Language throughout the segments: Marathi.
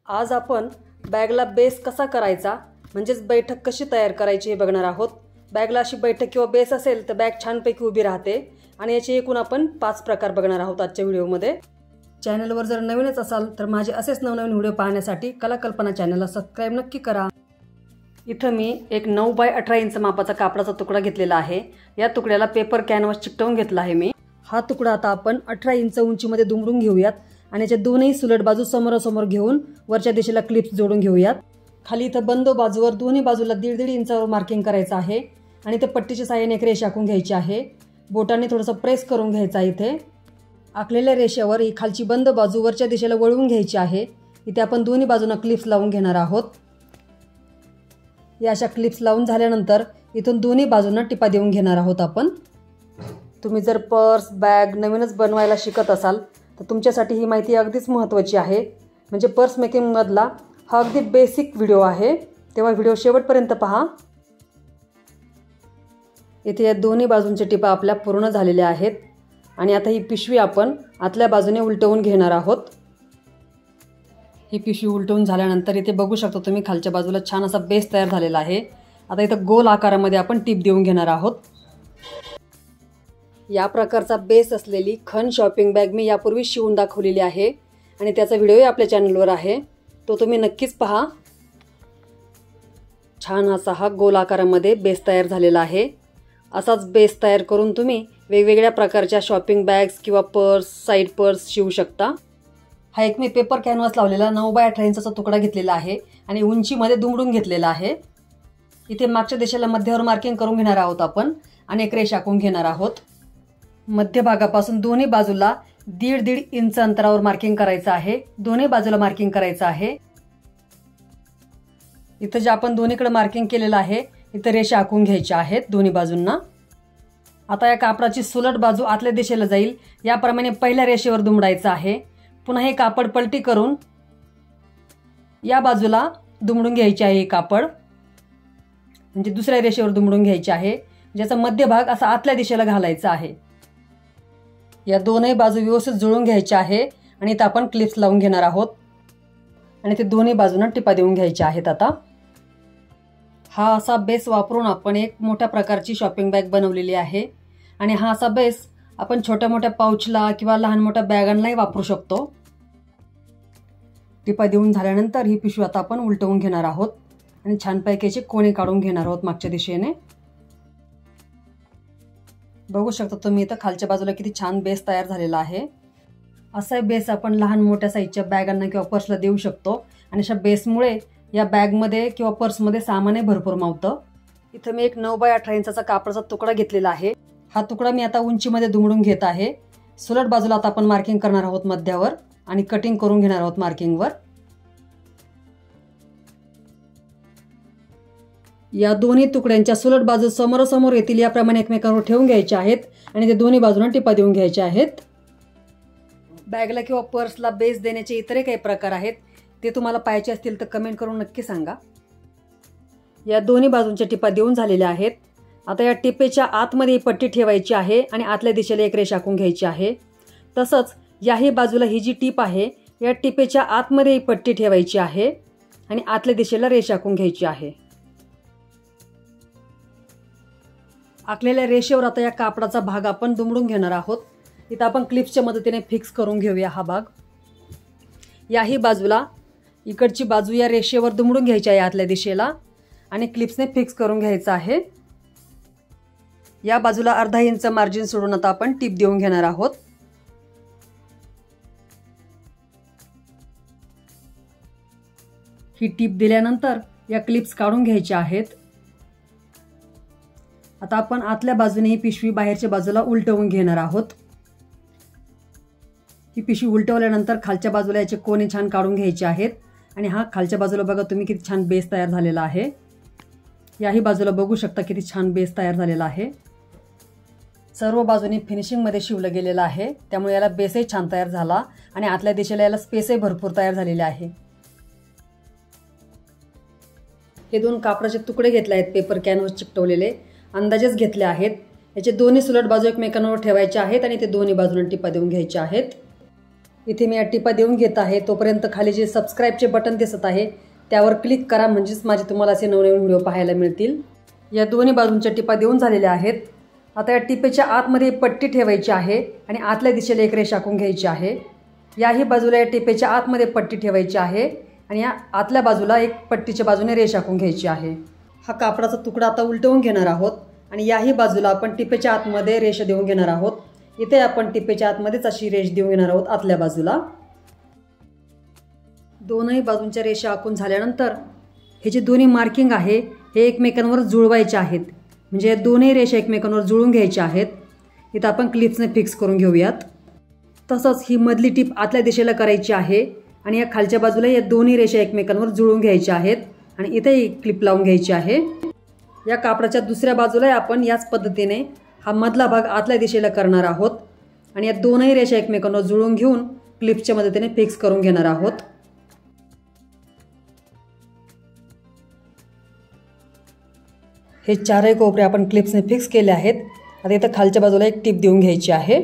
आज आपण बॅगला बेस कसा करायचा म्हणजेच बैठक कशी तयार करायची हे बघणार आहोत। बॅगला अशी बैठक किंवा बेस असेल तर बॅग छानपैकी उभी राहते आणि याचे एकूण आपण 5 प्रकार बघणार आहोत आजच्या व्हिडिओमध्ये। चॅनलवर जर नवीनच असाल तर माझे असेच नवनवीन व्हिडिओ पाहण्यासाठी कला कल्पना चॅनलला सबस्क्राइब नक्की करा। इथं मी एक 9 बाय 18 इंच मापाचा कापडाचा तुकडा घेतलेला आहे। या तुकड्याला पेपर कॅनव्हास चिकटवून घेतला आहे मी। हा तुकडा आता आपण 18 इंच उंचीमध्ये दुमडून घेऊयात आणि याच्या दोन्ही सुलट बाजू समोरासमोर घेऊन वरच्या दिशेला क्लिप्स जोडून घेऊयात। खाली इथं बंद बाजूवर दोन्ही बाजूला 1.5 इंचावर मार्किंग करायचं आहे आणि ते पट्टीच्या साहाय्याने एक रेषा आखून घ्यायची आहे। बोटाने थोडंसं प्रेस करून घ्यायचं आहे। इथे आखलेल्या रेषेवर ही खालची बंद बाजू वरच्या दिशेला वळवून घ्यायची आहे। इथे आपण दोन्ही बाजूंना क्लिप्स लावून घेणार आहोत। या अशा क्लिप्स लावून झाल्यानंतर इथून दोन्ही बाजूंना टिपा देऊन घेणार आहोत आपण। तुम्ही जर पर्स बॅग नवीनच बनवायला शिकत असाल तर तुमच्यासाठी ही माहिती अगदीच महत्त्वाची आहे। म्हणजे पर्स मेकिंग मधला हा अगदी बेसिक व्हिडिओ आहे, तेव्हा व्हिडिओ शेवटपर्यंत पहा। इथे या दोन्ही बाजूंचे टिपा आपल्या पूर्ण झालेल्या आहेत आणि आता ही पिशवी आपण आतल्या बाजूने उलटवून घेणार आहोत। ही पिशवी उलटवून झाल्यानंतर इथे बघू शकता तुम्ही खालच्या बाजूला छान असा बेस तयार झालेला आहे। आता इथं गोल आकारामध्ये आपण टिप देऊन घेणार आहोत। या प्रकारचा बेस असलेली खन शॉपिंग बॅग मी यापूर्वी शिवून दाखवलेली आहे आणि त्याचा व्हिडिओही आपल्या चॅनलवर आहे, तो तुम्ही नक्कीच पहा। छान असा हा गोल आकारामध्ये बेस तयार झालेला आहे। असाच बेस तयार करून तुम्ही वेगवेगळ्या प्रकारच्या शॉपिंग बॅग्स किंवा पर्स साईड पर्स शिवू शकता। हा एक मी पेपर कॅनव्हास लावलेला 9 बाय 18 इंचाचा तुकडा घेतलेला आहे आणि उंचीमध्ये दुमडून घेतलेला आहे। इथे मागच्या दिशेला मध्यावर मार्किंग करून घेणार आहोत आपण आणि एक रेषा आखून घेणार आहोत। मध्यभागापासून दोन्ही बाजूला 1.5 इंच अंतरावर मार्किंग करायचं आहे। दोन्ही बाजूला मार्किंग करायचं आहे। इथं जे आपण दोन्हीकडे मार्किंग केलेलं आहे इथं रेषा आखून घ्यायच्या आहेत दोन्ही बाजूंना। आता या कापडाची सुलट बाजू आतल्या दिशेला जाईल याप्रमाणे पहिल्या रेषेवर दुमडायचं आहे। पुन्हा हे कापड पलटी करून या बाजूला दुमडून घ्यायचे आहे। हे कापड म्हणजे दुसऱ्या रेषेवर दुमडून घ्यायचे आहे, ज्याचा मध्यभाग असा आतल्या दिशेला घालायचा आहे। या दोन्ही बाजू व्यवस्थित जुळवून घ्यायच्या आहे आणि इथं आपण क्लिप्स लावून घेणार आहोत आणि ते दोन्ही बाजूंना टिपा देऊन घ्यायच्या आहेत। आता हा असा बेस वापरून आपण एक मोठ्या प्रकारची शॉपिंग बॅग बनवलेली आहे आणि हा असा बेस आपण छोट्या मोठ्या पाउचला किंवा लहान मोठ्या बॅगांनाही वापरू शकतो। टिपा देऊन झाल्यानंतर ही पिशवी आता आपण उलटवून घेणार आहोत आणि छानपैकी याचे कोणे काढून घेणार आहोत मागच्या दिशेने। बघू शकता तुम्ही इथं खालच्या बाजूला किती छान बेस तयार झालेला आहे। असा बेस आपण लहान मोठ्या साईजच्या बॅगांना किंवा पर्सला देऊ शकतो आणि अशा बेसमुळे या बॅगमध्ये किंवा पर्समध्ये सामानही भरपूर मावतं। इथं मी एक 9 बाय 18 इंचाचा कापडाचा तुकडा घेतलेला आहे। हा तुकडा मी आता उंचीमध्ये दुमडून घेत आहे। सुलट बाजूला आता आपण मार्किंग करणार आहोत मध्यावर आणि कटिंग करून घेणार आहोत मार्किंगवर। या दोन्ही तुकड्यांच्या सुलट बाजू समोरासमोर येतील याप्रमाणे एकमेकांवर ठेवून घ्यायच्या आहेत आणि ते दोन्ही बाजूंना टिपा देऊन घ्यायच्या आहेत। बॅगला किंवा पर्सला बेस देण्याचे इतरही काही प्रकार आहेत, ते तुम्हाला पाहायचे असतील तर कमेंट करून नक्की सांगा। या दोन्ही बाजूंच्या टिपा देऊन झालेल्या आहेत। आता या टिपेच्या आतमध्ये पट्टी ठेवायची आहे आणि आतल्या दिशेला एक रेषा आखून घ्यायची आहे। तसंच याही बाजूला ही जी टिप आहे या टिपेच्या आतमध्ये पट्टी ठेवायची आहे आणि आतल्या दिशेला रेषा आखून घ्यायची आहे। आखलेल्या रेषेवर आता या कापडाचा भाग आपण दुमडून घेणार आहोत। इथं आपण क्लिप्सच्या मदतीने फिक्स करून घेऊया हा भाग। याही बाजूला इकडची बाजू या रेषेवर दुमडून घ्यायची आहे आतल्या दिशेला आणि क्लिप्सने फिक्स करून घ्यायचं आहे। या बाजूला अर्धा इंच मार्जिन सोडून आता आपण टिप देऊन घेणार आहोत। ही टिप दिल्यानंतर या क्लिप्स काढून घ्यायच्या आहेत। आता आपण आतल्या बाजूने ही पिशवी बाहेरच्या बाजूला उलटवून घेणार आहोत। ही पिशवी उलटवल्यानंतर खालच्या बाजूला याचे कोने छान काढून घ्यायचे आहेत आणि हा खालच्या बाजूला बघा तुम्ही किती छान बेस तयार झालेला आहे। याही बाजूला बघू शकता किती छान बेस तयार झालेला आहे। सर्व बाजूनी फिनिशिंगमध्ये शिवलं गेलेलं आहे, त्यामुळे याला बेसही छान तयार झाला आणि आतल्या दिशेला याला स्पेसही भरपूर तयार झालेले आहे। हे 2 कापडाचे तुकडे घेतले आहेत पेपर कॅनव्हास चिकटवलेले, अंदाजेच घेतले आहेत। याचे दोन्ही सुलट बाजू एकमेकांवर ठेवायचे आहेत आणि ते दोन्ही बाजूंना टिपा देऊन घ्यायचे आहेत। इथे मी या टिपा देऊन घेत आहे. तोपर्यंत खाली जे सबस्क्राईबचे बटन दिसत आहे त्यावर क्लिक करा, म्हणजेच माझे तुम्हाला असे नवनवीन व्हिडिओ पाहायला मिळतील. या दोन्ही बाजूंच्या टिपा देऊन झालेल्या आहेत. आता या टिपेच्या आतमध्ये पट्टी ठेवायची आहे आणि आतल्या दिशेला एक रेष आखून घ्यायची आहे. याही बाजूला या टिपेच्या आतमध्ये पट्टी ठेवायची आहे आणि या आतल्या बाजूला एक पट्टीच्या बाजूने रेष आखून घ्यायची आहे. हा कापडाचा तुकडा आता उलटवून घेणार आहोत आणि याही बाजूला आपण टिपेच्या आतमध्ये रेष देऊन घेणार आहोत. इथे आपण टिपेच्या आतमध्येच अशी रेष देऊन घेणार आहोत आतल्या बाजूला. दोनही बाजूंच्या रेषा आखून झाल्यानंतर हे जे दोन्ही मार्किंग आहे हे एकमेकांवर जुळवायचे आहेत. म्हणजे या दोन्ही रेषा एकमेकांवर जुळून घ्यायच्या आहेत. इथं आपण क्लिप्सने फिक्स करून घेऊयात. तसंच ही मधली टिप आतल्या दिशेला करायची आहे आणि या खालच्या बाजूला या दोन्ही रेषा एकमेकांवर जुळून घ्यायच्या आहेत आणि इथेही क्लिप लावून घ्यायची आहे. या कापडाच्या दुसऱ्या बाजूला आपण याच पद्धतीने हा मधला भाग आतल्या दिशेला करणार आहोत आणि या दोनही रेषा एकमेकांवर जुळून घेऊन क्लिपच्या मदतीने फिक्स करून घेणार आहोत. हे चारही कोपरे आपण क्लिप्सने फिक्स केले आहेत. आता इथं खालच्या बाजूला एक टिप देऊन घ्यायची आहे.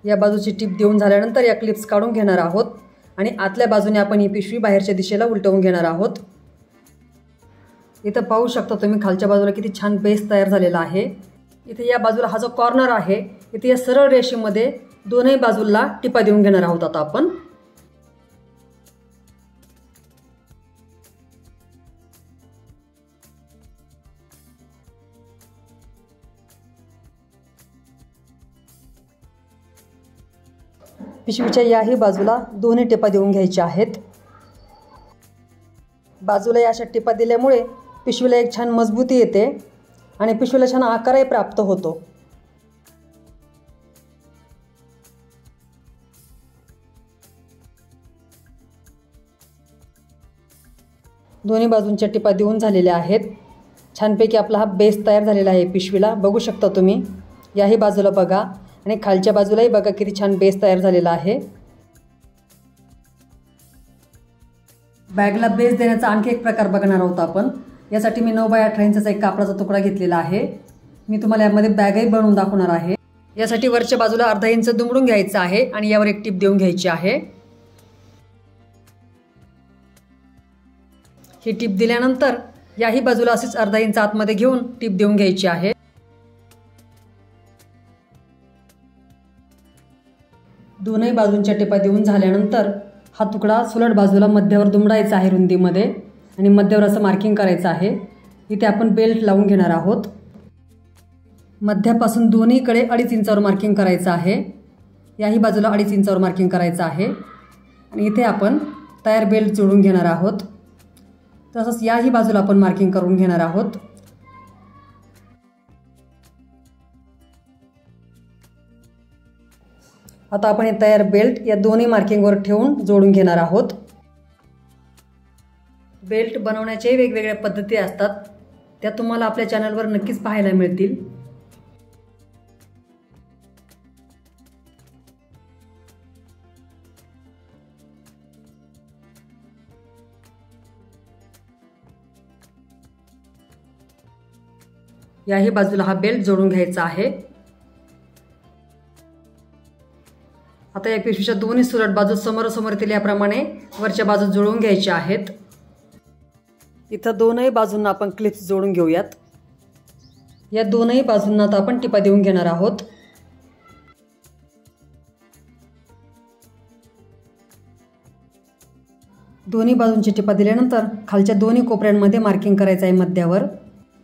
या बाजूची टिप देऊन झाल्यानंतर या क्लिप्स काढून घेणार आहोत आणि आतल्या बाजूने आपण ही पिशवी बाहेरच्या दिशेला उलटवून घेणार आहोत. इथं पाहू शकता तुम्ही खालच्या बाजूला किती छान बेस तयार झालेला आहे. इथे या बाजूला हा जो कॉर्नर आहे इथे या सरळ रेषेमध्ये दोनही बाजूला टिपा देऊन घेणार आहोत. आता आपण पिशवीच्या याही बाजूला दोन्ही टिपा देऊन घ्यायच्या आहेत. बाजूला या अशा टिपा दिल्यामुळे पिशवीला एक छान मजबूती येते आणि पिशवीला छान आकारही प्राप्त होतो. दोन्ही बाजूंच्या टिपा देऊन झालेल्या आहेत. छानपैकी आपला हा बेस तयार झालेला आहे पिशवीला. बघू शकता तुम्ही. याही बाजूला बघा आणि खालच्या बाजूलाही बघा किती छान बेस तयार झालेला आहे. बॅगला बेस देण्याचा आणखी एक प्रकार बघणार आहोत आपण. यासाठी मी 9x18 इंचाचा एक कापडाचा तुकडा घेतलेला आहे. मी तुम्हाला यामध्ये बॅगही बनवून दाखवणार आहे. यासाठी वरच्या बाजूला अर्धा इंच दुमडून घ्यायचं आहे आणि यावर एक टिप देऊन घ्यायची आहे. ही टिप दिल्यानंतर याही बाजूला असेच अर्धा इंच आतमध्ये घेऊन टिप देऊन घ्यायची आहे. दोनही बाजूंच्या टिपा देऊन झाल्यानंतर हा तुकडा सुलट बाजूला मध्यावर दुमडायचा आहे रुंदीमध्ये आणि मध्यावर असं मार्किंग करायचं आहे. इथे आपण बेल्ट लावून घेणार आहोत. मध्यापासून दोन्हीकडे 2.5 इंचावर मार्किंग करायचं आहे. याही बाजूला 2.5 इंचावर मार्किंग करायचं आहे आणि इथे आपण तयार बेल्ट जोडून घेणार आहोत. तसंच याही बाजूला आपण मार्किंग करून घेणार आहोत. आता आपण हे तयार बेल्ट या दोन्ही मार्किंगवर ठेवून जोडून घेणार आहोत. बेल्ट बनवण्याचे वेगवेगळ्या पद्धती असतात. त्या तुम्हाला आपल्या चॅनलवर नक्कीच पाहायला मिळतील. याही बाजूला हा बेल्ट जोडून घ्यायचा आहे. आता या पिशवीच्या दोन्ही सुलट बाजू समोरासमोर येतील याप्रमाणे वरच्या बाजू जुळवून घ्यायच्या आहेत. इथं दोनही बाजूंना आपण क्लिप्स जोडून घेऊयात. या दोनही बाजूंना आता आपण टिपा देऊन घेणार आहोत. दोन्ही बाजूंची टिपा दिल्यानंतर खालच्या दोन्ही कोपऱ्यांमध्ये मार्किंग करायचं आहे मध्यावर.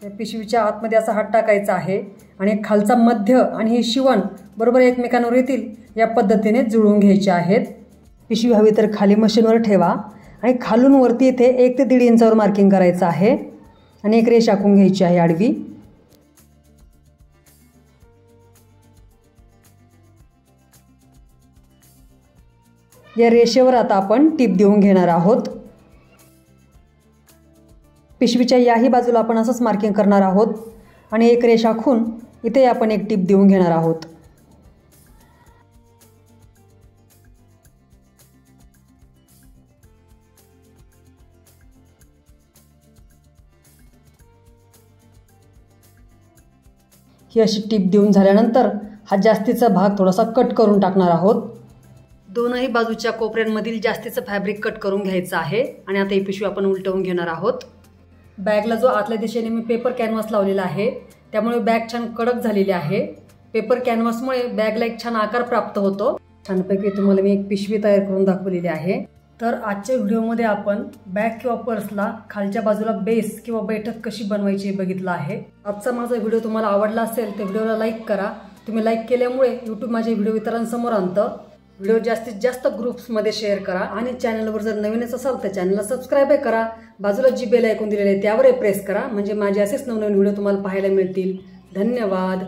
या पिशवीच्या आतमध्ये असा हात टाकायचा आहे आणि खालचा मध्य आणि ही शिवण बरोबर एकमेकांवर येतील या पद्धतीने जुळवून घ्यायचे आहेत. पिशवी हवी तर खाली मशीनवर ठेवा आणि खालून वरती इथे 1 ते 1.5 इंचावर मार्किंग करायचं आहे आणि एक रेष आखून घ्यायची आहे आडवी. या रेषेवर आता आपण टिप देऊन घेणार आहोत. पिशवीच्या याही बाजूला आपण असंच मार्किंग करणार आहोत आणि एक रेष आखून इथे आपण एक टिप देऊन घेणार आहोत. ही अशी टीप देऊन झाल्यानंतर हा जास्तीचा भाग थोडासा कट करून टाकणार आहोत। दोनही बाजूच्या कोपऱ्यांमधील जास्तीचं फॅब्रिक कट करून घ्यायचं आहे आणि आता ही पिशवी आपण उलटवून घेणार आहोत। बॅगला जो आतल्या दिशेने मी पेपर कॅनव्हास लावलेला आहे त्यामुळे बॅग छान कडक झालेली आहे। पेपर कॅनव्हासमुळे बॅगला एक छान आकार प्राप्त होतो। छानपैकी तुम्हाला मी एक पिशवी तयार करून दाखवलेली आहे। तर आजच्या व्हिडिओमध्ये आपण बॅग किंवा पर्सला खालच्या बाजूला बेस किंवा बैठक कशी बनवायची हे बघितलं आहे। आजचा माझा व्हिडिओ तुम्हाला आवडला असेल तर व्हिडिओला लाईक करा। तुम्ही लाईक केल्यामुळे YouTube माझे व्हिडिओ इतरांसमोर आणतं। व्हिडिओ जास्तीत जास्त ग्रुप्समध्ये शेअर करा आणि चॅनलवर जर नवीनच असाल तर चॅनलला सबस्क्राईब करा। बाजूला जी बेल आयकॉन दिलेले आहे त्यावर प्रेस करा म्हणजे माझे असेच नवनवीन व्हिडिओ तुम्हाला पाहायला मिळतील। धन्यवाद।